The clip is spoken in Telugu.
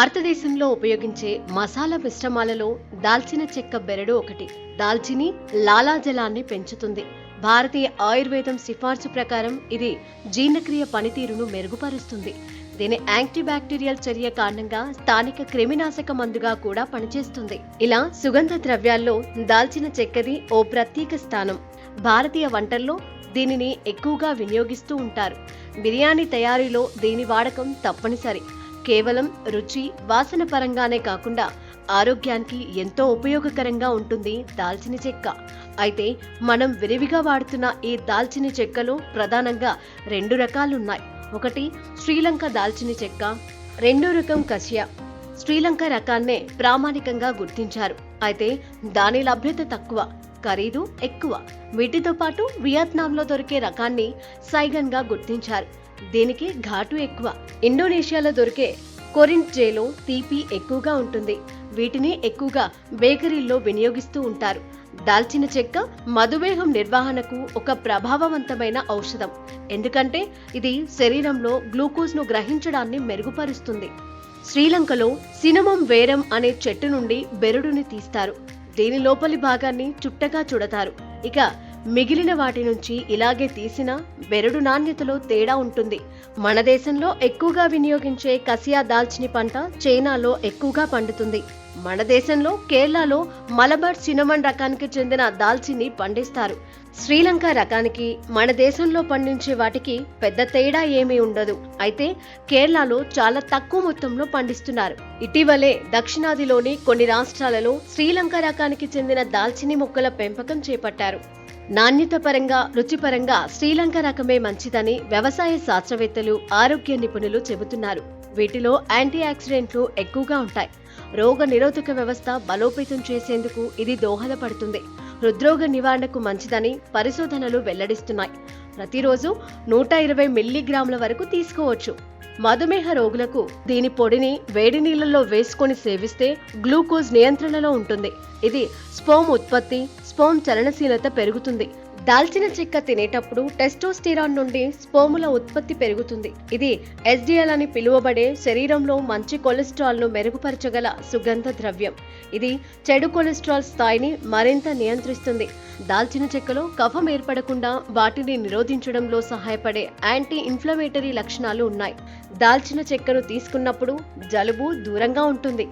భారతదేశంలో ఉపయోగించే మసాలా మిశ్రమాలలో దాల్చిన చెక్క బెరడు ఒకటి. దాల్చిని లాలాజలాన్ని పెంచుతుంది. భారతీయ ఆయుర్వేదం సిఫార్సు ప్రకారం ఇది జీర్ణక్రియ పనితీరును మెరుగుపరుస్తుంది. దీని యాంటీబ్యాక్టీరియల్ చర్య కారణంగా స్థానిక క్రిమినాశక మందుగా కూడా పనిచేస్తుంది. ఇలా సుగంధ ద్రవ్యాల్లో దాల్చిన చెక్కది ఓ ప్రత్యేక స్థానం. భారతీయ వంటల్లో దీనిని ఎక్కువగా వినియోగిస్తూ ఉంటారు. బిర్యానీ తయారీలో దీని వాడకం తప్పనిసరి. కేవలం రుచి, వాసన పరంగానే కాకుండా ఆరోగ్యానికి ఎంతో ఉపయోగకరంగా ఉంటుంది దాల్చిన చెక్క. అయితే మనం విరివిగా వాడుతున్న ఈ దాల్చిన చెక్కలో ప్రధానంగా 2 రకాలున్నాయి. ఒకటి శ్రీలంక దాల్చిన చెక్క, రెండో రకం కసియా. శ్రీలంక రకాన్నే ప్రామాణికంగా గుర్తించారు. అయితే దాని లభ్యత తక్కువ, ఖరీదు ఎక్కువ. వీటితో పాటు వియత్నాంలో దొరికే రకాన్ని సైగన్ గా గుర్తించారు. దీనికి ఘాటు ఎక్కువ. ఇండోనేషియాలో దొరికే కొరింట్జేలో తీపి ఎక్కువగా ఉంటుంది. వీటిని ఎక్కువగా బేకరీల్లో వినియోగిస్తూ ఉంటారు. దాల్చిన చెక్క మధుమేహం నిర్వహణకు ఒక ప్రభావవంతమైన ఔషధం. ఎందుకంటే ఇది శరీరంలో గ్లూకోజ్ ను గ్రహించడాన్ని మెరుగుపరుస్తుంది. శ్రీలంకలో సినమం వేరం అనే చెట్టు నుండి బెరడుని తీస్తారు. దీని లోపలి భాగాన్ని చుట్టగా చుడతారు. ఇక మిగిలిన వాటి నుంచి ఇలాగే తీసిన బెరడు నాణ్యతలో తేడా ఉంటుంది. మన దేశంలో ఎక్కువగా వినియోగించే కసియా దాల్చిని పంట చైనాలో ఎక్కువగా పండుతుంది. మన దేశంలో కేరళలో మలబార్ సినమన్ రకానికి చెందిన దాల్చిని పండిస్తారు. శ్రీలంక రకానికి మన దేశంలో పండించే వాటికి పెద్ద తేడా ఏమీ ఉండదు. అయితే కేరళలో చాలా తక్కువ మొత్తంలో పండిస్తున్నారు. ఇటీవలే దక్షిణాదిలోని కొన్ని రాష్ట్రాలలో శ్రీలంక రకానికి చెందిన దాల్చిని మొక్కల పెంపకం చేపట్టారు. నాణ్యత పరంగా, రుచిపరంగా శ్రీలంక రకమే మంచిదని వ్యవసాయ శాస్త్రవేత్తలు, ఆరోగ్య నిపుణులు చెబుతున్నారు. వీటిలో యాంటీ ఆక్సిడెంట్లు ఎక్కువగా ఉంటాయి. రోగ నిరోధక వ్యవస్థ బలోపేతం చేసేందుకు ఇది దోహదపడుతుంది. హృద్రోగ నివారణకు మంచిదని పరిశోధనలు వెల్లడిస్తున్నాయి. ప్రతిరోజు 120 మిల్లీగ్రాముల వరకు తీసుకోవచ్చు. మధుమేహ రోగులకు దీని పొడిని వేడి నీళ్లలో వేసుకొని సేవిస్తే గ్లూకోజ్ నియంత్రణలో ఉంటుంది. ఇది స్పోమ్ ఉత్పత్తి, స్పోమ్ చలనశీలత పెరుగుతుంది. దాల్చిన చెక్క తినేటప్పుడు టెస్టోస్టిరాన్ నుండి స్పోముల ఉత్పత్తి పెరుగుతుంది. ఇది ఎస్డిఎల్ అని పిలువబడే శరీరంలో మంచి కొలెస్ట్రాల్ ను మెరుగుపరచగల సుగంధ ద్రవ్యం. ఇది చెడు కొలెస్ట్రాల్ స్థాయిని మరింత నియంత్రిస్తుంది. దాల్చిన చెక్కలో కఫం ఏర్పడకుండా వాటిని నిరోధించడంలో సహాయపడే యాంటీ ఇన్ఫ్లమేటరీ లక్షణాలు ఉన్నాయి. దాల్చిన చెక్కను తీసుకున్నప్పుడు జలుబు దూరంగా ఉంటుంది.